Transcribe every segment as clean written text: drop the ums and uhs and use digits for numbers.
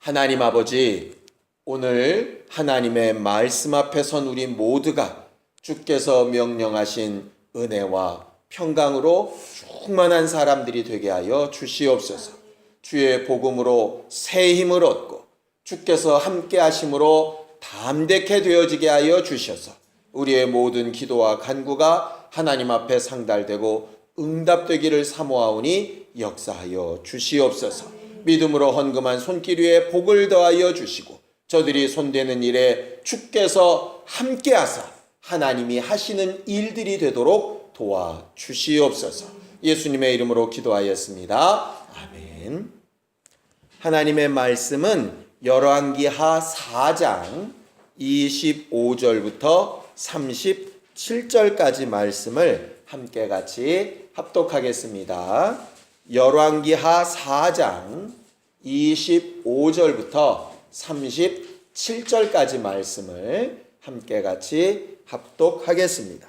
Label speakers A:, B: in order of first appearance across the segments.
A: 하나님 아버지, 오늘 하나님의 말씀 앞에 선 우리 모두가 주께서 명령하신 은혜와 평강으로 충만한 사람들이 되게 하여 주시옵소서. 주의 복음으로 새 힘을 얻고 주께서 함께 하심으로 담대케 되어지게 하여 주셔서 우리의 모든 기도와 간구가 하나님 앞에 상달되고 응답되기를 사모하오니 역사하여 주시옵소서. 믿음으로 헌금한 손길 위에 복을 더하여 주시고 저들이 손대는 일에 주께서 함께 하사 하나님이 하시는 일들이 되도록 도와주시옵소서. 예수님의 이름으로 기도하였습니다. 아멘. 하나님의 말씀은 열왕기하 4장 25절부터 37절까지 말씀을 함께 같이 합독하겠습니다. 열왕기하 4장 25절부터 37절까지 말씀을 함께 같이 합독하겠습니다.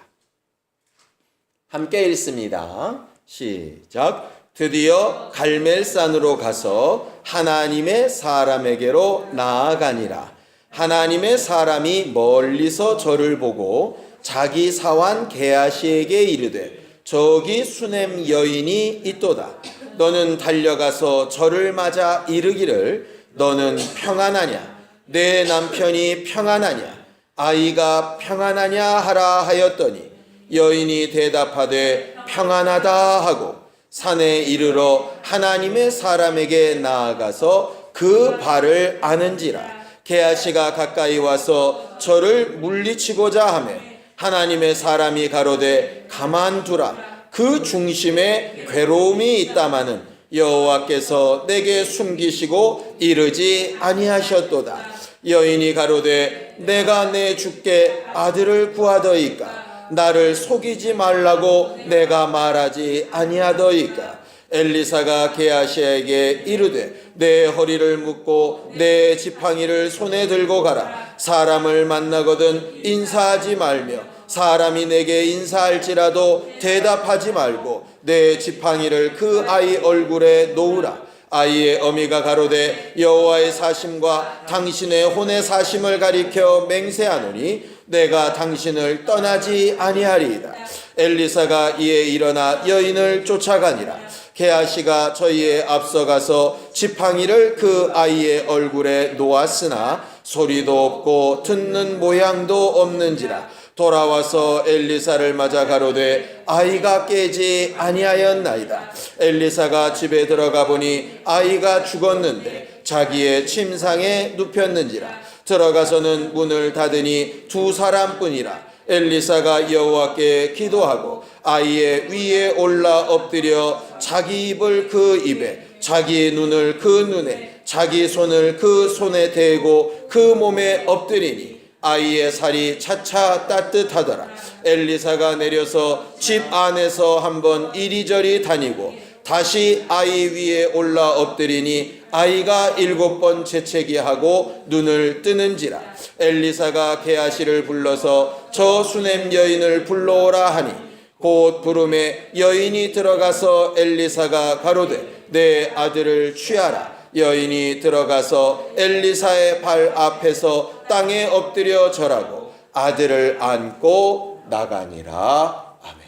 A: 함께 읽습니다. 시작. 드디어 갈멜산으로 가서 하나님의 사람에게로 나아가니라. 하나님의 사람이 멀리서 저를 보고 자기 사환 게하시에게 이르되 저기 수넴 여인이 있도다. 너는 달려가서 저를 맞아 이르기를 너는 평안하냐? 내 남편이 평안하냐? 아이가 평안하냐 하라 하였더니 여인이 대답하되 평안하다 하고 산에 이르러 하나님의 사람에게 나아가서 그 발을 아는지라. 게하시가 가까이 와서 저를 물리치고자 하매 하나님의 사람이 가로되 가만두라. 그 중심에 괴로움이 있다마는 여호와께서 내게 숨기시고 이르지 아니하셨도다. 여인이 가로되 내가 내 주께 아들을 구하더이까. 나를 속이지 말라고 내가 말하지 아니하더이까. 엘리사가 게하시에게 이르되 내 허리를 묶고 내 지팡이를 손에 들고 가라. 사람을 만나거든 인사하지 말며 사람이 내게 인사할지라도 대답하지 말고 내 지팡이를 그 아이 얼굴에 놓으라. 아이의 어미가 가로되 여호와의 사심과 당신의 혼의 사심을 가리켜 맹세하노니 내가 당신을 떠나지 아니하리이다. 엘리사가 이에 일어나 여인을 쫓아가니라. 게하시가 저희의 앞서가서 지팡이를 그 아이의 얼굴에 놓았으나 소리도 없고 듣는 모양도 없는지라. 돌아와서 엘리사를 맞아 가로되 아이가 깨지 아니하였나이다. 엘리사가 집에 들어가 보니 아이가 죽었는데 자기의 침상에 눕혔는지라. 들어가서는 문을 닫으니 두 사람뿐이라. 엘리사가 여호와께 기도하고 아이의 위에 올라 엎드려 자기 입을 그 입에 자기 눈을 그 눈에 자기 손을 그 손에 대고 그 몸에 엎드리니 아이의 살이 차차 따뜻하더라. 엘리사가 내려서 집 안에서 한번 이리저리 다니고 다시 아이 위에 올라 엎드리니 아이가 7번 재채기 하고 눈을 뜨는지라. 엘리사가 게하시를 불러서 저 수넴 여인을 불러오라 하니 곧 부름에 여인이 들어가서 엘리사가 가로되 내 아들을 취하라. 여인이 들어가서 엘리사의 발 앞에서 땅에 엎드려 절하고 아들을 안고 나가니라. 아멘.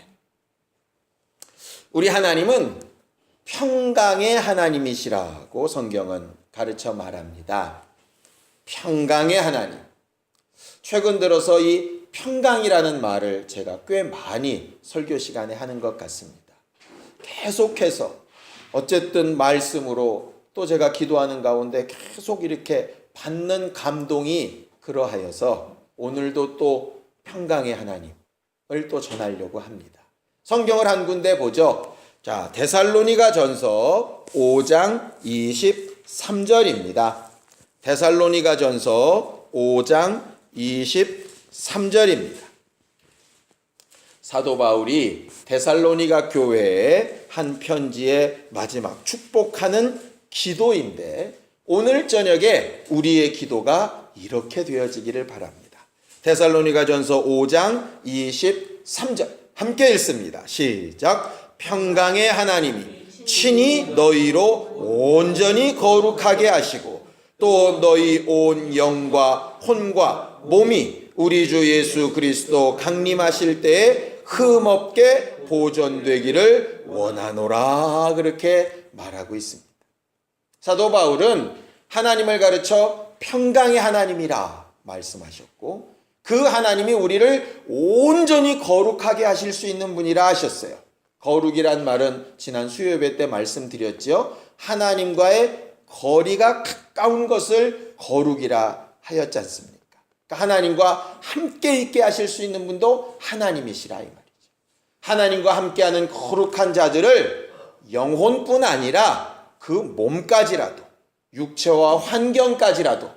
A: 우리 하나님은 평강의 하나님이시라고 성경은 가르쳐 말합니다. 평강의 하나님. 최근 들어서 이 평강이라는 말을 제가 꽤 많이 설교 시간에 하는 것 같습니다. 계속해서 어쨌든 말씀으로 또 제가 기도하는 가운데 계속 이렇게 받는 감동이 그러하여서 오늘도 또 평강의 하나님을 또 전하려고 합니다. 성경을 한 군데 보죠. 자, 데살로니가 전서 5장 23절입니다. 데살로니가 전서 5장 23절입니다. 사도 바울이 데살로니가 교회에 한 편지의 마지막 축복하는 기도인데 오늘 저녁에 우리의 기도가 이렇게 되어지기를 바랍니다. 데살로니가 전서 5장 23절 함께 읽습니다. 시작. 평강의 하나님이 친히 너희로 온전히 거룩하게 하시고 또 너희 온 영과 혼과 몸이 우리 주 예수 그리스도 강림하실 때에 흠없게 보존되기를 원하노라 그렇게 말하고 있습니다. 사도 바울은 하나님을 가르쳐 평강의 하나님이라 말씀하셨고 그 하나님이 우리를 온전히 거룩하게 하실 수 있는 분이라 하셨어요. 거룩이란 말은 지난 수요예배 때 말씀드렸죠. 하나님과의 거리가 가까운 것을 거룩이라 하였지 않습니까? 그러니까 하나님과 함께 있게 하실 수 있는 분도 하나님이시라 이 말이죠. 하나님과 함께하는 거룩한 자들을 영혼뿐 아니라 그 몸까지라도 육체와 환경까지라도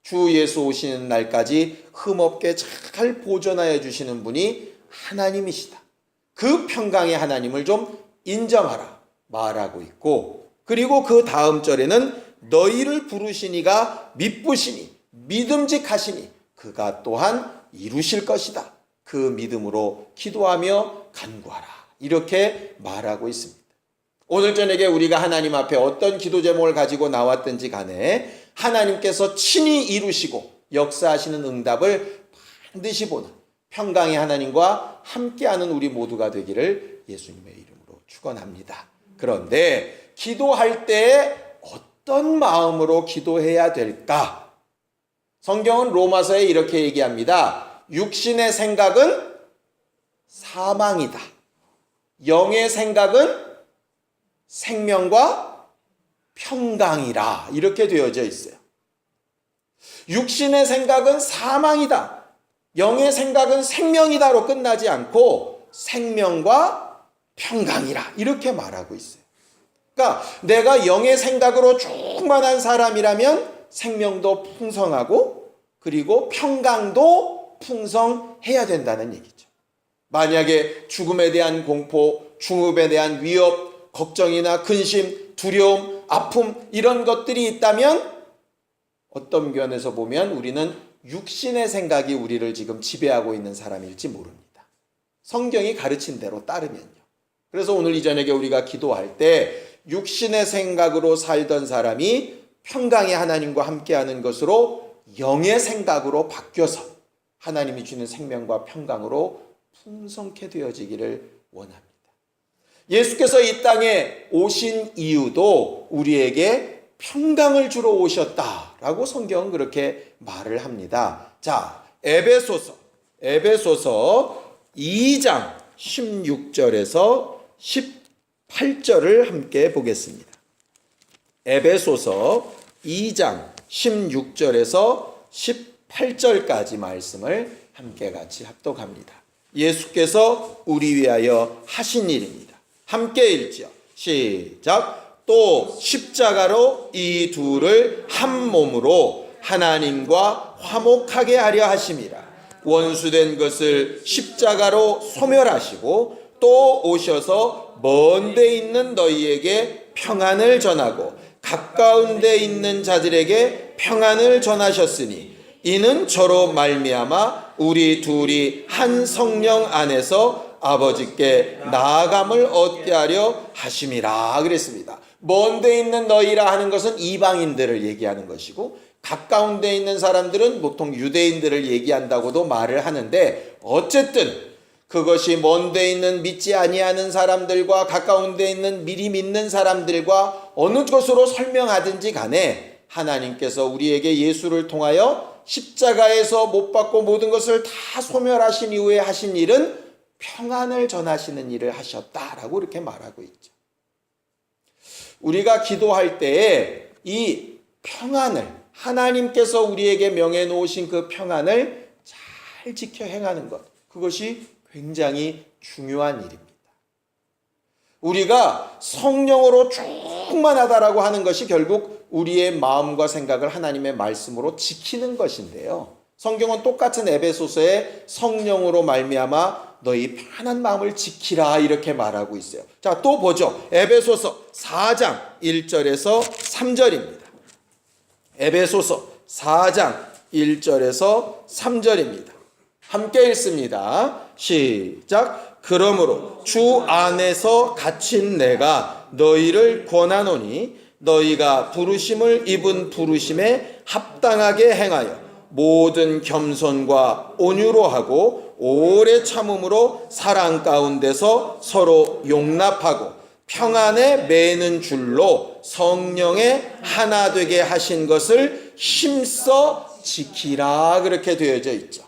A: 주 예수 오시는 날까지 흠없게 잘 보존하여 주시는 분이 하나님이시다. 그 평강의 하나님을 좀 인정하라 말하고 있고 그리고 그 다음 절에는 너희를 부르시니가 미쁘시니 믿음직하시니 그가 또한 이루실 것이다. 그 믿음으로 기도하며 간구하라. 이렇게 말하고 있습니다. 오늘 저녁에 우리가 하나님 앞에 어떤 기도 제목을 가지고 나왔든지 간에 하나님께서 친히 이루시고 역사하시는 응답을 반드시 보는 평강의 하나님과 함께하는 우리 모두가 되기를 예수님의 이름으로 축원합니다. 그런데 기도할 때 어떤 마음으로 기도해야 될까? 성경은 로마서에 이렇게 얘기합니다. 육신의 생각은 사망이다. 영의 생각은 생명과 평강이라 이렇게 되어져 있어요. 육신의 생각은 사망이다. 영의 생각은 생명이다로 끝나지 않고 생명과 평강이라 이렇게 말하고 있어요. 그러니까 내가 영의 생각으로 충만한 사람이라면 생명도 풍성하고 그리고 평강도 풍성해야 된다는 얘기죠. 만약에 죽음에 대한 공포, 중업에 대한 위협, 걱정이나 근심, 두려움, 아픔 이런 것들이 있다면 어떤 면에서 보면 우리는 육신의 생각이 우리를 지금 지배하고 있는 사람일지 모릅니다. 성경이 가르친 대로 따르면요. 그래서 오늘 이 저녁에 우리가 기도할 때 육신의 생각으로 살던 사람이 평강의 하나님과 함께하는 것으로 영의 생각으로 바뀌어서 하나님이 주는 생명과 평강으로 풍성케 되어지기를 원합니다. 예수께서 이 땅에 오신 이유도 우리에게 평강을 주러 오셨다라고 성경은 그렇게 말을 합니다. 자, 에베소서 2장 16절에서 18절을 함께 보겠습니다. 에베소서 2장 16절에서 18절까지 말씀을 함께 같이 합독합니다. 예수께서 우리 위하여 하신 일입니다. 함께 읽죠. 시작. 또 십자가로 이 둘을 한 몸으로 하나님과 화목하게 하려 하심이라. 원수된 것을 십자가로 소멸하시고 또 오셔서 먼 데 있는 너희에게 평안을 전하고 가까운 데 있는 자들에게 평안을 전하셨으니 이는 저로 말미암아 우리 둘이 한 성령 안에서 아버지께 나아감을 얻게 하려 하심이라 그랬습니다. 먼 데 있는 너희라 하는 것은 이방인들을 얘기하는 것이고 가까운 데 있는 사람들은 보통 유대인들을 얘기한다고도 말을 하는데 어쨌든 그것이 먼 데 있는 믿지 아니하는 사람들과 가까운 데 있는 미리 믿는 사람들과 어느 것으로 설명하든지 간에 하나님께서 우리에게 예수를 통하여 십자가에서 못 박고 모든 것을 다 소멸하신 이후에 하신 일은 평안을 전하시는 일을 하셨다라고 이렇게 말하고 있죠. 우리가 기도할 때에 이 평안을 하나님께서 우리에게 명해 놓으신 그 평안을 잘 지켜 행하는 것, 그것이 굉장히 중요한 일입니다. 우리가 성령으로 충만하다라고 하는 것이 결국 우리의 마음과 생각을 하나님의 말씀으로 지키는 것인데요. 성경은 똑같은 에베소서에 성령으로 말미암아 너희 편한 마음을 지키라 이렇게 말하고 있어요. 자, 또 보죠. 에베소서 4장 1절에서 3절입니다. 에베소서 4장 1절에서 3절입니다. 함께 읽습니다. 시작. 그러므로 주 안에서 갇힌 내가 너희를 권하노니 너희가 부르심을 입은 부르심에 합당하게 행하여 모든 겸손과 온유로 하고 오래 참음으로 사랑 가운데서 서로 용납하고 평안에 매는 줄로 성령의 하나 되게 하신 것을 힘써 지키라, 그렇게 되어져 있죠.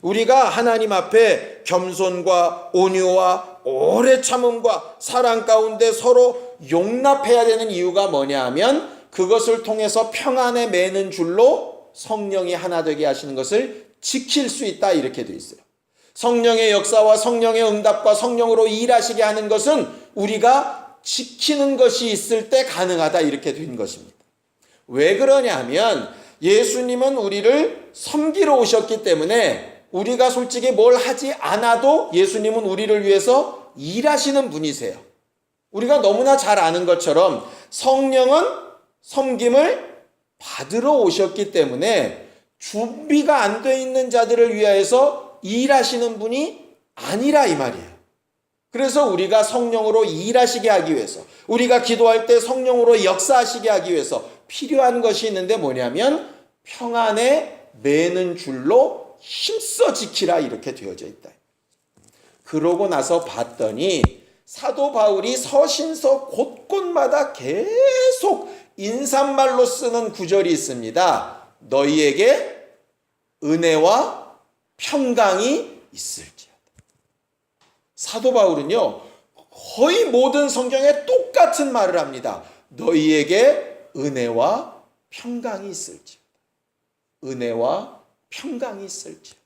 A: 우리가 하나님 앞에 겸손과 온유와 오래 참음과 사랑 가운데 서로 용납해야 되는 이유가 뭐냐 하면 그것을 통해서 평안에 매는 줄로 성령이 하나 되게 하시는 것을 지킬 수 있다, 이렇게 되어 있어요. 성령의 역사와 성령의 응답과 성령으로 일하시게 하는 것은 우리가 지키는 것이 있을 때 가능하다, 이렇게 된 것입니다. 왜 그러냐 하면 예수님은 우리를 섬기러 오셨기 때문에 우리가 솔직히 뭘 하지 않아도 예수님은 우리를 위해서 일하시는 분이세요. 우리가 너무나 잘 아는 것처럼 성령은 섬김을 받으러 오셨기 때문에 준비가 안 돼 있는 자들을 위하여서 일하시는 분이 아니라 이 말이에요. 그래서 우리가 성령으로 일하시게 하기 위해서, 우리가 기도할 때 성령으로 역사하시게 하기 위해서 필요한 것이 있는데 뭐냐면 평안에 매는 줄로 힘써 지키라, 이렇게 되어져 있다. 그러고 나서 봤더니 사도 바울이 서신서 곳곳마다 계속 인사말로 쓰는 구절이 있습니다. 너희에게 은혜와 평강이 있을지어다. 사도 바울은요, 거의 모든 성경에 똑같은 말을 합니다. 너희에게 은혜와 평강이 있을지어다. 은혜와 평강이 있을지어다.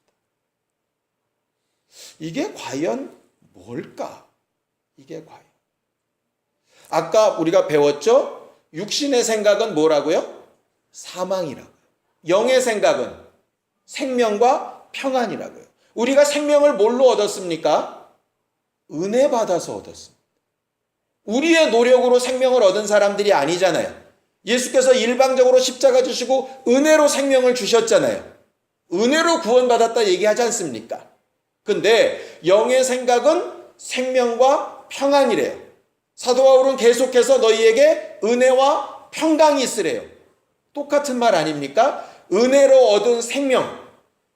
A: 이게 과연 뭘까? 이게 과연. 아까 우리가 배웠죠? 육신의 생각은 뭐라고요? 사망이라고요. 영의 생각은 생명과 평안이라고요. 우리가 생명을 뭘로 얻었습니까? 은혜 받아서 얻었습니다. 우리의 노력으로 생명을 얻은 사람들이 아니잖아요. 예수께서 일방적으로 십자가 지시고 은혜로 생명을 주셨잖아요. 은혜로 구원받았다 얘기하지 않습니까? 근데 영의 생각은 생명과 평안이래요. 사도 바울은 계속해서 너희에게 은혜와 평강이 있으래요. 똑같은 말 아닙니까? 은혜로 얻은 생명,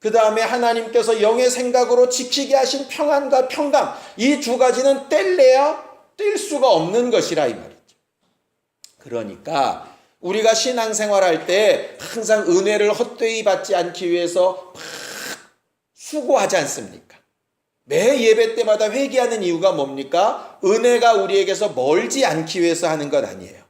A: 그 다음에 하나님께서 영의 생각으로 지키게 하신 평안과 평강, 이 두 가지는 뗄래야 뗄 수가 없는 것이라 이 말이죠. 그러니까 우리가 신앙생활할 때 항상 은혜를 헛되이 받지 않기 위해서 막 수고하지 않습니까? 매 예배 때마다 회개하는 이유가 뭡니까? 은혜가 우리에게서 멀지 않기 위해서 하는 것 아니에요.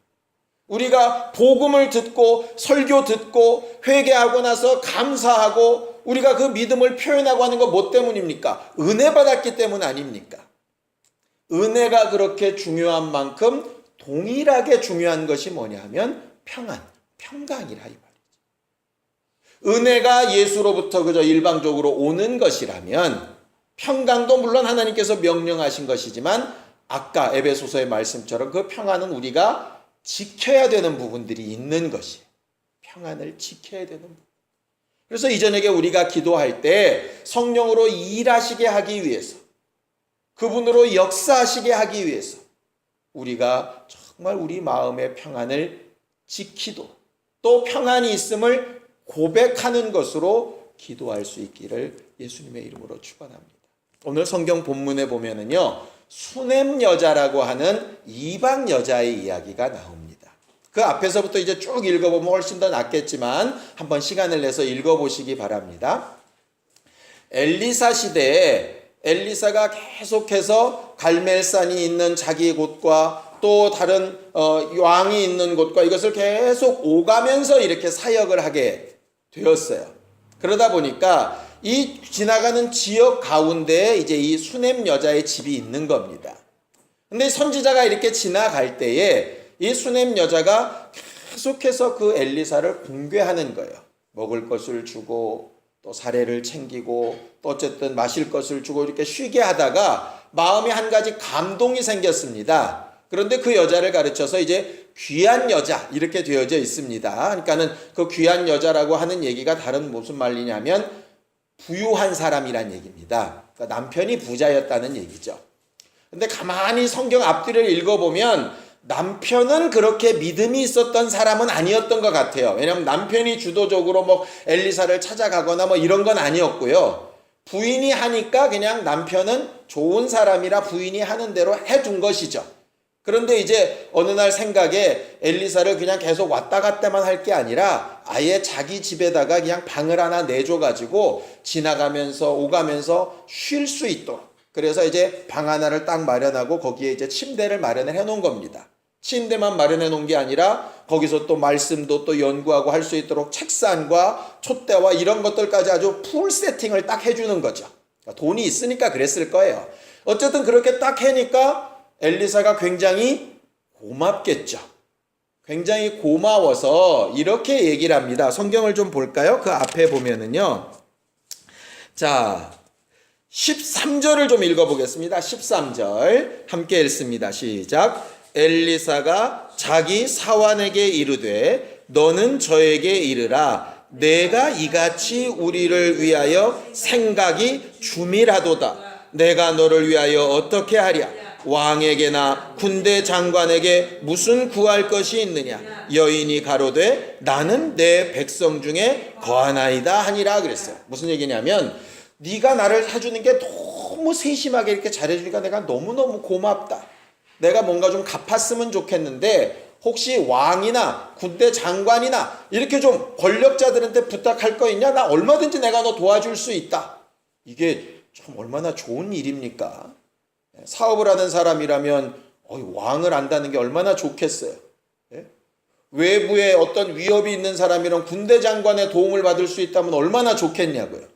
A: 우리가 복음을 듣고 설교 듣고 회개하고 나서 감사하고 우리가 그 믿음을 표현하고 하는 거 뭐 때문입니까? 은혜 받았기 때문 아닙니까? 은혜가 그렇게 중요한 만큼 동일하게 중요한 것이 뭐냐 하면 평안, 평강이라 이 말이죠. 은혜가 예수로부터 그저 일방적으로 오는 것이라면 평강도 물론 하나님께서 명령하신 것이지만 아까 에베소서의 말씀처럼 그 평안은 우리가 지켜야 되는 부분들이 있는 것이에요. 평안을 지켜야 되는 부분. 그래서 이전에게 우리가 기도할 때 성령으로 일하시게 하기 위해서, 그분으로 역사하시게 하기 위해서 우리가 정말 우리 마음의 평안을 지키도록 또 평안이 있음을 고백하는 것으로 기도할 수 있기를 예수님의 이름으로 축원합니다. 오늘 성경 본문에 보면은요, 수넴 여자라고 하는 이방 여자의 이야기가 나옵니다. 그 앞에서부터 이제 쭉 읽어보면 훨씬 더 낫겠지만 한번 시간을 내서 읽어보시기 바랍니다. 엘리사 시대에 엘리사가 계속해서 갈멜산이 있는 자기 곳과 또 다른 왕이 있는 곳과 이것을 계속 오가면서 이렇게 사역을 하게 되었어요. 그러다 보니까 이 지나가는 지역 가운데에 이제 이 수넴 여자의 집이 있는 겁니다. 근데 선지자가 이렇게 지나갈 때에 이 수넴 여자가 계속해서 그 엘리사를 공개하는 거예요. 먹을 것을 주고 또 사례를 챙기고 또 어쨌든 마실 것을 주고 이렇게 쉬게 하다가 마음에 한 가지 감동이 생겼습니다. 그런데 그 여자를 가르쳐서 이제 귀한 여자 이렇게 되어져 있습니다. 그러니까는 그 귀한 여자라고 하는 얘기가 다른 무슨 말이냐면 부유한 사람이란 얘기입니다. 그러니까 남편이 부자였다는 얘기죠. 근데 가만히 성경 앞뒤를 읽어보면 남편은 그렇게 믿음이 있었던 사람은 아니었던 것 같아요. 왜냐하면 남편이 주도적으로 뭐 엘리사를 찾아가거나 뭐 이런 건 아니었고요. 부인이 하니까 그냥 남편은 좋은 사람이라 부인이 하는 대로 해둔 것이죠. 그런데 이제 어느 날 생각에 엘리사를 그냥 계속 왔다 갔다만 할 게 아니라 아예 자기 집에다가 그냥 방을 하나 내줘가지고 지나가면서 오가면서 쉴 수 있도록, 그래서 이제 방 하나를 딱 마련하고 거기에 이제 침대를 마련을 해 놓은 겁니다. 침대만 마련해 놓은 게 아니라 거기서 또 말씀도 또 연구하고 할 수 있도록 책상과 촛대와 이런 것들까지 아주 풀 세팅을 딱 해주는 거죠. 돈이 있으니까 그랬을 거예요. 어쨌든 그렇게 딱 해니까 엘리사가 굉장히 고맙겠죠. 굉장히 고마워서 이렇게 얘기를 합니다. 성경을 좀 볼까요? 그 앞에 보면은요. 자, 13절을 좀 읽어보겠습니다. 13절 함께 읽습니다. 시작. 엘리사가 자기 사환에게 이르되 너는 저에게 이르라 내가 이같이 우리를 위하여 생각이 줌이라도다. 내가 너를 위하여 어떻게 하랴? 왕에게나 군대 장관에게 무슨 구할 것이 있느냐? 여인이 가로되 나는 내 백성 중에 거하나이다 하니라 그랬어요. 무슨 얘기냐면 네가 나를 해주는 게 너무 세심하게 이렇게 잘해주니까 내가 너무너무 고맙다. 내가 뭔가 좀 갚았으면 좋겠는데 혹시 왕이나 군대 장관이나 이렇게 좀 권력자들한테 부탁할 거 있냐? 나 얼마든지 내가 너 도와줄 수 있다. 이게 참 얼마나 좋은 일입니까? 사업을 하는 사람이라면 왕을 안다는 게 얼마나 좋겠어요. 외부에 어떤 위협이 있는 사람이란 군대 장관의 도움을 받을 수 있다면 얼마나 좋겠냐고요.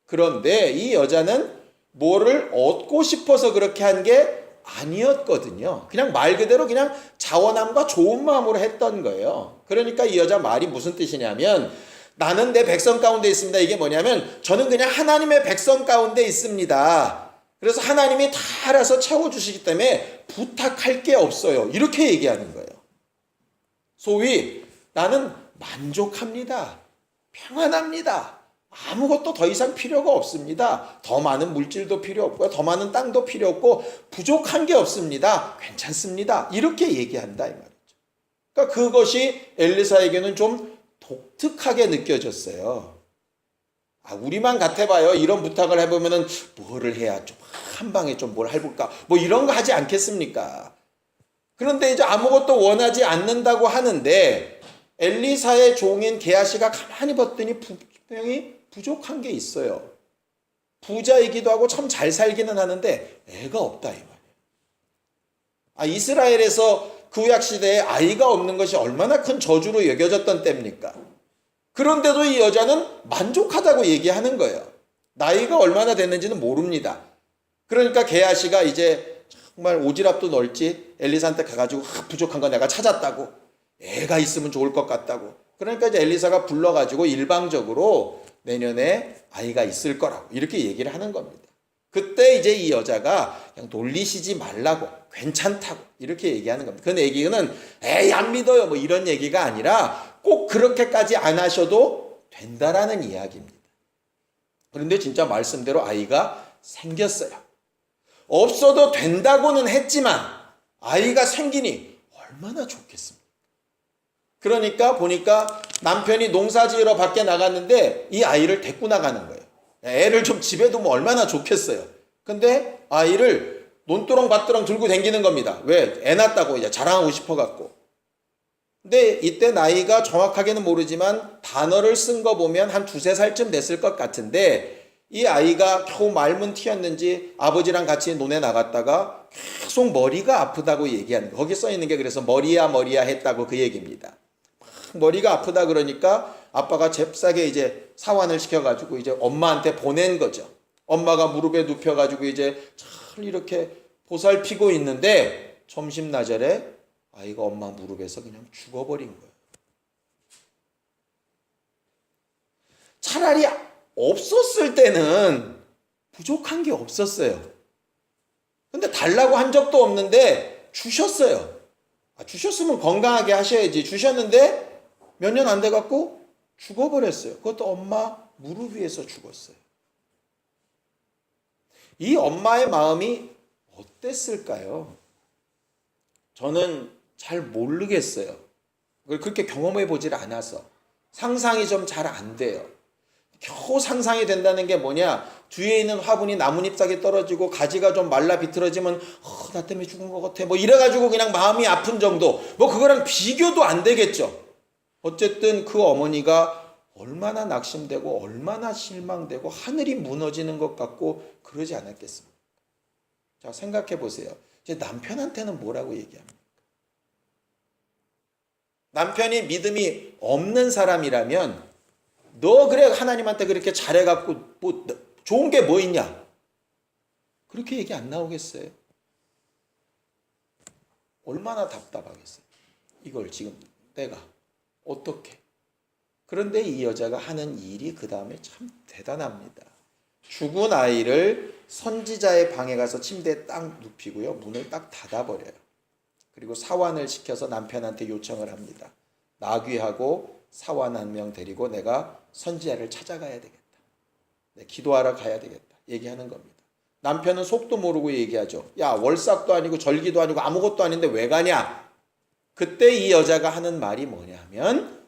A: 그런데 이 여자는 뭐를 얻고 싶어서 그렇게 한 게 아니었거든요. 그냥 말 그대로 그냥 자원함과 좋은 마음으로 했던 거예요. 그러니까 이 여자 말이 무슨 뜻이냐면 나는 내 백성 가운데 있습니다. 이게 뭐냐면 저는 그냥 하나님의 백성 가운데 있습니다. 그래서 하나님이 다 알아서 채워주시기 때문에 부탁할 게 없어요. 이렇게 얘기하는 거예요. 소위 나는 만족합니다. 평안합니다. 아무것도 더 이상 필요가 없습니다. 더 많은 물질도 필요 없고요. 더 많은 땅도 필요 없고 부족한 게 없습니다. 괜찮습니다. 이렇게 얘기한다 이 말이죠. 그러니까 그것이 엘리사에게는 좀 독특하게 느껴졌어요. 우리만 같아봐요. 이런 부탁을 해보면은 뭐를 해야 좀 한 방에 좀 뭘 해볼까? 뭐 이런 거 하지 않겠습니까? 그런데 이제 아무것도 원하지 않는다고 하는데 엘리사의 종인 게하시가 가만히 봤더니 분명히 부족한 게 있어요. 부자이기도 하고 참 잘 살기는 하는데 애가 없다 이 말이에요. 이스라엘에서 구약 시대에 아이가 없는 것이 얼마나 큰 저주로 여겨졌던 때입니까? 그런데도 이 여자는 만족하다고 얘기하는 거예요. 나이가 얼마나 됐는지는 모릅니다. 그러니까 게하시가 이제 정말 오지랖도 넓지 엘리사한테 가가지고 부족한 거 내가 찾았다고, 애가 있으면 좋을 것 같다고. 그러니까 이제 엘리사가 불러가지고 일방적으로 내년에 아이가 있을 거라고 이렇게 얘기를 하는 겁니다. 그때 이제 이 여자가 그냥 놀리시지 말라고, 괜찮다고 이렇게 얘기하는 겁니다. 그 얘기는 에이 안 믿어요 뭐 이런 얘기가 아니라 꼭 그렇게까지 안 하셔도 된다라는 이야기입니다. 그런데 진짜 말씀대로 아이가 생겼어요. 없어도 된다고는 했지만 아이가 생기니 얼마나 좋겠습니까? 그러니까 보니까 남편이 농사 지으러 밖에 나갔는데 이 아이를 데리고 나가는 거예요. 애를 좀 집에 두면 얼마나 좋겠어요. 근데 아이를 논두렁 밭두렁 들고 다니는 겁니다. 왜? 애 낳았다고 이제 자랑하고 싶어갖고. 근데 이때 나이가 정확하게는 모르지만 단어를 쓴 거 보면 한 2-3살쯤 됐을 것 같은데 이 아이가 겨우 말문 튀었는지 아버지랑 같이 논에 나갔다가 계속 머리가 아프다고 얘기하는 거예요. 거기 써 있는 게 그래서 머리야 했다고 그 얘기입니다. 머리가 아프다 그러니까 아빠가 잽싸게 이제 사환을 시켜가지고 이제 엄마한테 보낸 거죠. 엄마가 무릎에 눕혀가지고 이제 잘 이렇게 보살피고 있는데 점심나절에 아이가 엄마 무릎에서 그냥 죽어버린 거예요. 차라리 없었을 때는 부족한 게 없었어요. 근데 달라고 한 적도 없는데 주셨어요. 주셨으면 건강하게 하셔야지. 주셨는데 몇 년 안 돼갖고 죽어버렸어요. 그것도 엄마 무릎 위에서 죽었어요. 이 엄마의 마음이 어땠을까요? 저는 잘 모르겠어요. 그렇게 경험해 보질 않아서 상상이 좀 잘 안 돼요. 겨우 상상이 된다는 게 뭐냐? 뒤에 있는 화분이 나뭇잎사귀 떨어지고 가지가 좀 말라 비틀어지면 나 때문에 죽은 것 같아. 뭐 이래가지고 그냥 마음이 아픈 정도. 뭐 그거랑 비교도 안 되겠죠. 어쨌든 그 어머니가 얼마나 낙심되고 얼마나 실망되고 하늘이 무너지는 것 같고 그러지 않았겠습니까? 자, 생각해 보세요. 이제 남편한테는 뭐라고 얘기합니까? 남편이 믿음이 없는 사람이라면 너 그래 하나님한테 그렇게 잘해갖고 뭐 좋은 게 뭐 있냐? 그렇게 얘기 안 나오겠어요? 얼마나 답답하겠어요? 이걸 지금 내가 어떻게? 그런데 이 여자가 하는 일이 그 다음에 참 대단합니다. 죽은 아이를 선지자의 방에 가서 침대에 딱 눕히고요. 문을 딱 닫아버려요. 그리고 사환을 시켜서 남편한테 요청을 합니다. 나귀하고 사환 한 명 데리고 내가 선지자를 찾아가야 되겠다. 네, 기도하러 가야 되겠다. 얘기하는 겁니다. 남편은 속도 모르고 얘기하죠. 야, 월삭도 아니고 절기도 아니고 아무것도 아닌데 왜 가냐? 그때 이 여자가 하는 말이 뭐냐면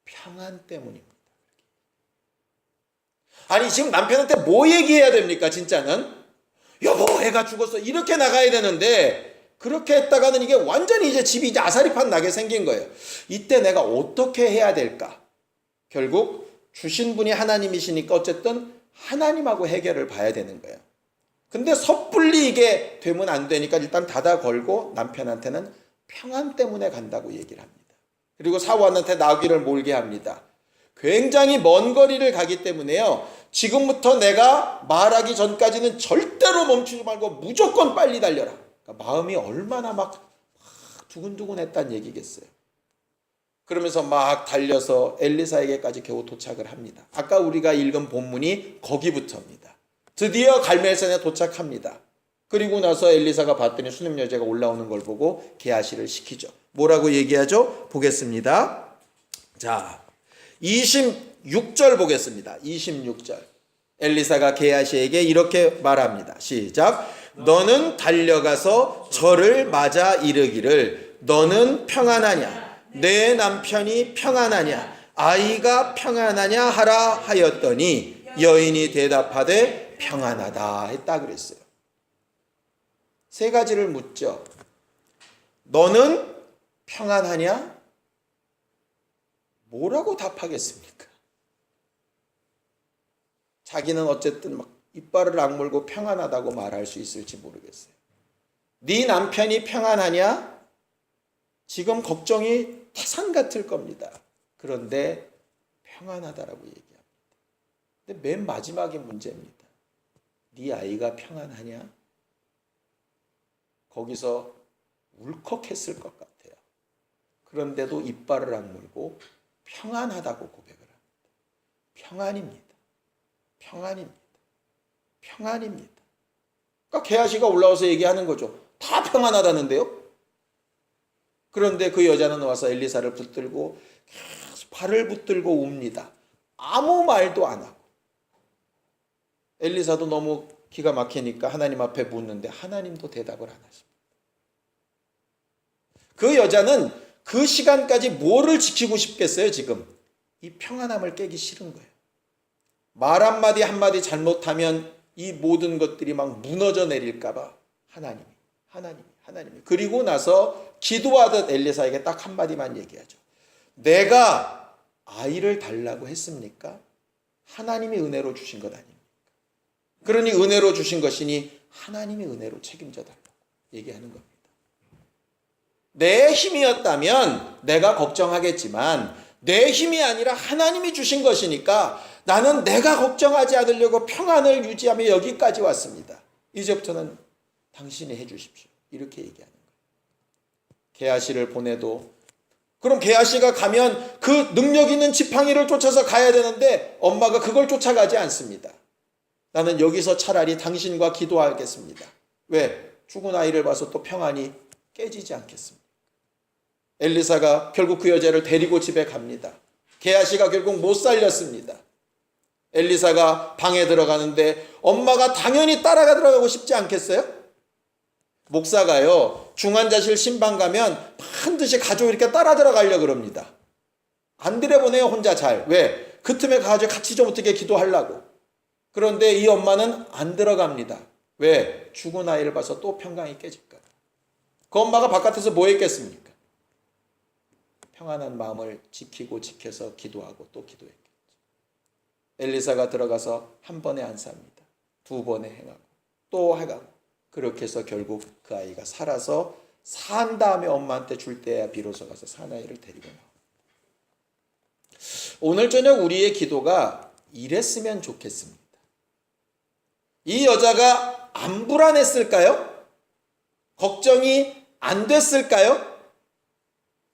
A: 평안 때문입니다. 아니 지금 남편한테 뭐 얘기해야 됩니까? 진짜는 여보 애가 죽었어 이렇게 나가야 되는데 그렇게 했다가는 이게 완전히 이제 집이 이제 아사리판 나게 생긴 거예요. 이때 내가 어떻게 해야 될까? 결국 주신 분이 하나님이시니까 어쨌든 하나님하고 해결을 봐야 되는 거예요. 근데 섣불리 이게 되면 안 되니까 일단 닫아 걸고 남편한테는 평안 때문에 간다고 얘기를 합니다. 그리고 사환한테 나귀를 몰게 합니다. 굉장히 먼 거리를 가기 때문에요. 지금부터 내가 말하기 전까지는 절대로 멈추지 말고 무조건 빨리 달려라. 그러니까 마음이 얼마나 막 두근두근했다는 얘기겠어요. 그러면서 막 달려서 엘리사에게까지 겨우 도착을 합니다. 아까 우리가 읽은 본문이 거기부터입니다. 드디어 갈멜산에 도착합니다. 그리고 나서 엘리사가 봤더니 수냄 여자가 올라오는 걸 보고 게하시를 시키죠. 뭐라고 얘기하죠? 보겠습니다. 자, 26절 보겠습니다. 26절. 엘리사가 게하시에게 이렇게 말합니다. 시작. 너는 달려가서 저를 맞아 이르기를 너는 평안하냐? 내 남편이 평안하냐? 아이가 평안하냐 하라 하였더니 여인이 대답하되 평안하다 했다 그랬어요. 세 가지를 묻죠. 너는 평안하냐? 뭐라고 답하겠습니까? 자기는 어쨌든 막 이빨을 악물고 평안하다고 말할 수 있을지 모르겠어요. 네 남편이 평안하냐? 지금 걱정이 태산 같을 겁니다. 그런데 평안하다라고 얘기합니다. 근데 맨 마지막이 문제입니다. 네 아이가 평안하냐? 거기서 울컥했을 것 같아요. 그런데도 이빨을 악물고 평안하다고 고백을 합니다. 평안입니다. 평안입니다. 평안입니다. 그러니까 게하시가 올라와서 얘기하는 거죠. 다 평안하다는데요. 그런데 그 여자는 와서 엘리사를 붙들고 계속 발을 붙들고 웁니다. 아무 말도 안 하고. 엘리사도 너무 기가 막히니까 하나님 앞에 묻는데 하나님도 대답을 안 하십니다. 그 여자는 그 시간까지 뭐를 지키고 싶겠어요? 지금 이 평안함을 깨기 싫은 거예요. 말 한마디 한마디 잘못하면 이 모든 것들이 막 무너져 내릴까 봐 하나님이 그리고 나서 기도하듯 엘리사에게 딱 한마디만 얘기하죠. 내가 아이를 달라고 했습니까? 하나님이 은혜로 주신 것 아닙니까? 그러니 은혜로 주신 것이니 하나님이 은혜로 책임져 달라고 얘기하는 겁니다. 내 힘이었다면 내가 걱정하겠지만 내 힘이 아니라 하나님이 주신 것이니까 나는 내가 걱정하지 않으려고 평안을 유지하며 여기까지 왔습니다. 이제부터는 당신이 해주십시오. 이렇게 얘기하는 거예요. 게하시를 보내도 그럼 게하시가 가면 그 능력 있는 지팡이를 쫓아서 가야 되는데 엄마가 그걸 쫓아가지 않습니다. 나는 여기서 차라리 당신과 기도하겠습니다. 왜? 죽은 아이를 봐서 또 평안이 깨지지 않겠습니다. 엘리사가 결국 그 여자를 데리고 집에 갑니다. 게하시가 결국 못 살렸습니다. 엘리사가 방에 들어가는데 엄마가 당연히 따라가 들어가고 싶지 않겠어요? 목사가요, 중환자실 신방 가면 반드시 가족이 이렇게 따라 들어가려고 그럽니다. 안 들여보내요, 혼자 잘. 왜? 그 틈에 가가지고 같이 좀 어떻게 기도하려고. 그런데 이 엄마는 안 들어갑니다. 왜? 죽은 아이를 봐서 또 평강이 깨질까 봐. 그 엄마가 바깥에서 뭐 했겠습니까? 평안한 마음을 지켜서 기도하고 또 기도했겠죠. 엘리사가 들어가서 한 번에 안 삽니다. 두 번에 행하고 또 해가고, 그렇게 해서 결국 그 아이가 살아서 산 다음에 엄마한테 줄 때야 비로소 가서 사나이를 데리고 나와. 오늘 저녁 우리의 기도가 이랬으면 좋겠습니다. 이 여자가 안 불안했을까요? 걱정이 안 됐을까요?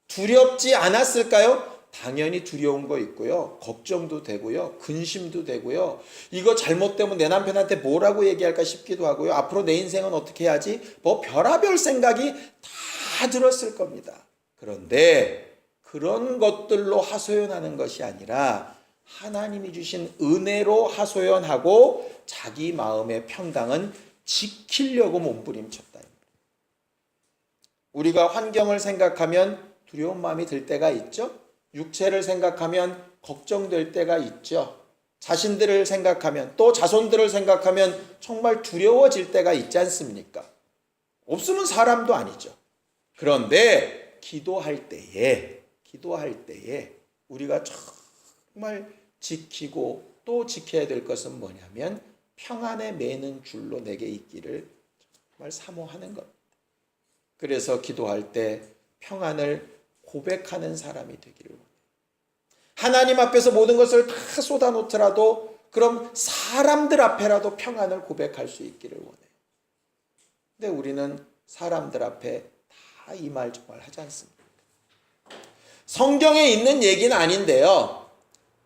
A: 두렵지 않았을까요? 당연히 두려운 거 있고요. 걱정도 되고요. 근심도 되고요. 이거 잘못되면 내 남편한테 뭐라고 얘기할까 싶기도 하고요. 앞으로 내 인생은 어떻게 해야지? 뭐 별의별 생각이 다 들었을 겁니다. 그런데 그런 것들로 하소연하는 것이 아니라 하나님이 주신 은혜로 하소연하고 자기 마음의 평강은 지키려고 몸부림쳤다. 우리가 환경을 생각하면 두려운 마음이 들 때가 있죠. 육체를 생각하면 걱정될 때가 있죠. 자신들을 생각하면, 또 자손들을 생각하면 정말 두려워질 때가 있지 않습니까? 없으면 사람도 아니죠. 그런데 기도할 때에 우리가 정말 지키고 또 지켜야 될 것은 뭐냐면 평안에 매는 줄로 내게 있기를 정말 사모하는 겁니다. 그래서 기도할 때 평안을 고백하는 사람이 되기를 원해요. 하나님 앞에서 모든 것을 다 쏟아놓더라도 그럼 사람들 앞에라도 평안을 고백할 수 있기를 원해요. 근데 우리는 사람들 앞에 다 이 말 정말 하지 않습니까? 성경에 있는 얘기는 아닌데요.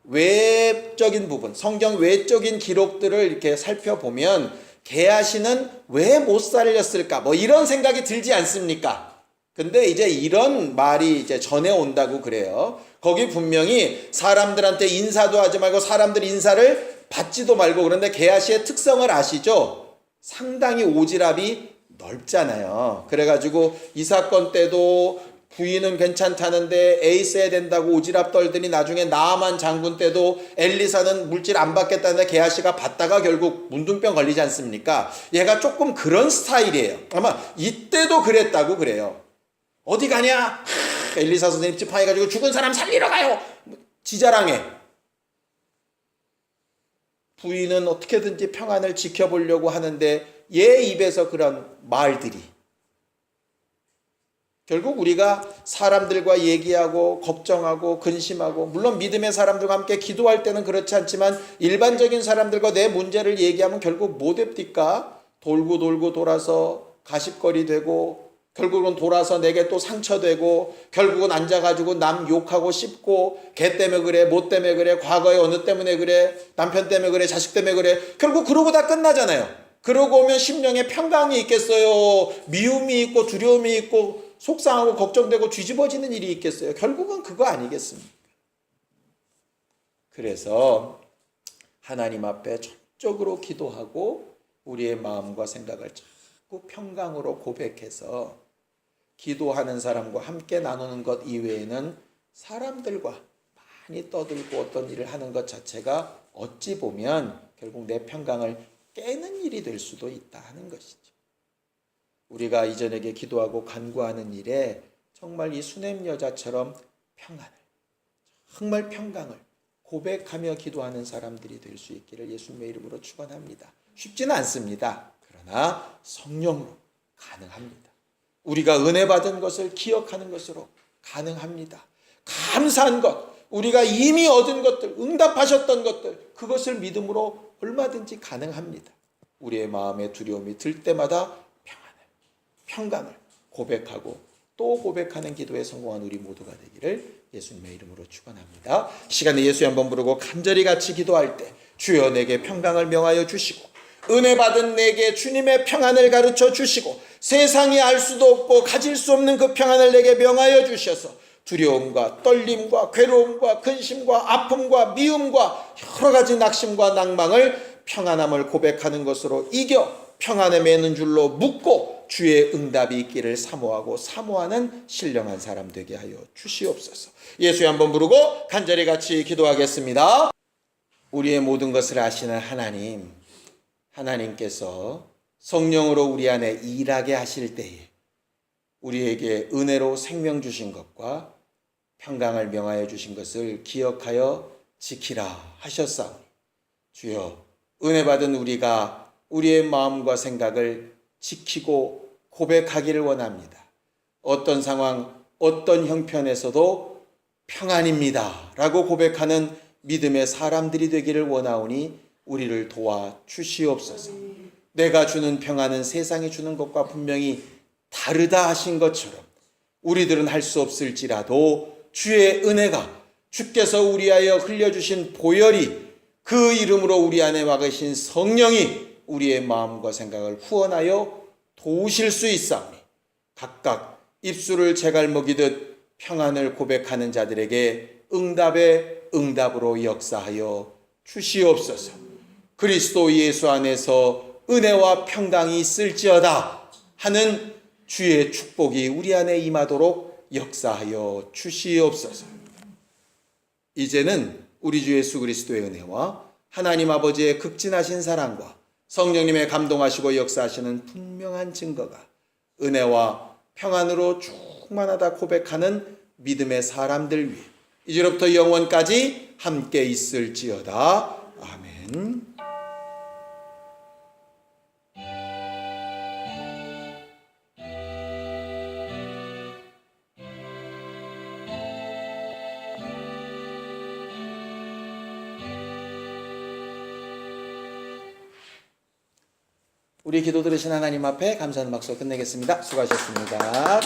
A: 외적인 부분, 성경 외적인 기록들을 이렇게 살펴보면 게하시는 왜 못 살렸을까? 뭐 이런 생각이 들지 않습니까? 근데 이제 이런 말이 이제 전해온다고 그래요. 거기 분명히 사람들한테 인사도 하지 말고 사람들 인사를 받지도 말고, 그런데 게하시의 특성을 아시죠? 상당히 오지랖이 넓잖아요. 그래가지고 이 사건 때도 부인은 괜찮다는데 애 있어야 된다고 오지랖 떨더니 나중에 나아만 장군 때도 엘리사는 물질 안 받겠다는데 게하시가 받다가 결국 문둥병 걸리지 않습니까? 얘가 조금 그런 스타일이에요. 아마 이때도 그랬다고 그래요. 어디 가냐? 엘리사 선생님 집합해가지고 죽은 사람 살리러 가요. 지자랑해. 부인은 어떻게든지 평안을 지켜보려고 하는데 얘 입에서 그런 말들이, 결국 우리가 사람들과 얘기하고 걱정하고 근심하고, 물론 믿음의 사람들과 함께 기도할 때는 그렇지 않지만 일반적인 사람들과 내 문제를 얘기하면 결국 뭐 됩니까? 돌고 돌고 돌아서 가십거리 되고, 결국은 돌아서 내게 또 상처되고, 결국은 앉아가지고 남 욕하고 씹고, 걔 때문에 그래, 뭐 때문에 그래, 과거에 어느 때문에 그래, 남편 때문에 그래, 자식 때문에 그래. 결국 그러고 다 끝나잖아요. 그러고 오면 심령에 평강이 있겠어요? 미움이 있고 두려움이 있고 속상하고 걱정되고 뒤집어지는 일이 있겠어요? 결국은 그거 아니겠습니까? 그래서 하나님 앞에 전적으로 기도하고 우리의 마음과 생각을 자꾸 평강으로 고백해서 기도하는 사람과 함께 나누는 것 이외에는 사람들과 많이 떠들고 어떤 일을 하는 것 자체가 어찌 보면 결국 내 평강을 깨는 일이 될 수도 있다 하는 것이죠. 우리가 이전에게 기도하고 간구하는 일에 정말 이 수냄 여자처럼 평안을, 정말 평강을 고백하며 기도하는 사람들이 될 수 있기를 예수님의 이름으로 축원합니다. 쉽지는 않습니다. 그러나 성령으로 가능합니다. 우리가 은혜 받은 것을 기억하는 것으로 가능합니다. 감사한 것, 우리가 이미 얻은 것들, 응답하셨던 것들, 그것을 믿음으로 얼마든지 가능합니다. 우리의 마음에 두려움이 들 때마다 평강을 고백하고 또 고백하는 기도에 성공한 우리 모두가 되기를 예수님의 이름으로 축원합니다. 시간에 예수 한번 부르고 간절히 같이 기도할 때 주여 내게 평강을 명하여 주시고 은혜 받은 내게 주님의 평안을 가르쳐 주시고 세상이 알 수도 없고 가질 수 없는 그 평안을 내게 명하여 주셔서 두려움과 떨림과 괴로움과 근심과 아픔과 미움과 여러 가지 낙심과 낭망을 평안함을 고백하는 것으로 이겨 평안에 매는 줄로 묶고 주의 응답이 있기를 사모하고 사모하는 신령한 사람 되게 하여 주시옵소서. 예수의 한번 부르고 간절히 같이 기도하겠습니다. 우리의 모든 것을 아시는 하나님, 하나님께서 성령으로 우리 안에 일하게 하실 때에 우리에게 은혜로 생명 주신 것과 평강을 명하여 주신 것을 기억하여 지키라 하셨사오니 주여, 은혜 받은 우리가 우리의 마음과 생각을 지키고 고백하기를 원합니다. 어떤 상황, 어떤 형편에서도 평안입니다 라고 고백하는 믿음의 사람들이 되기를 원하오니 우리를 도와 주시옵소서. 내가 주는 평안은 세상이 주는 것과 분명히 다르다 하신 것처럼 우리들은 할 수 없을지라도 주의 은혜가, 주께서 우리하여 흘려주신 보혈이, 그 이름으로 우리 안에 와 계신 성령이 우리의 마음과 생각을 후원하여 도우실 수 있사오니 각각 입술을 제갈 먹이듯 평안을 고백하는 자들에게 응답의 응답으로 역사하여 주시옵소서. 그리스도 예수 안에서 은혜와 평강이 있을지어다 하는 주의 축복이 우리 안에 임하도록 역사하여 주시옵소서. 이제는 우리 주 예수 그리스도의 은혜와 하나님 아버지의 극진하신 사랑과 성령님의 감동하시고 역사하시는 분명한 증거가 은혜와 평안으로 충만하다 고백하는 믿음의 사람들 위해 이제로부터 영원까지 함께 있을지어다. 아멘. 우리 기도 들으신 하나님 앞에 감사하는 박수 끝내겠습니다. 수고하셨습니다.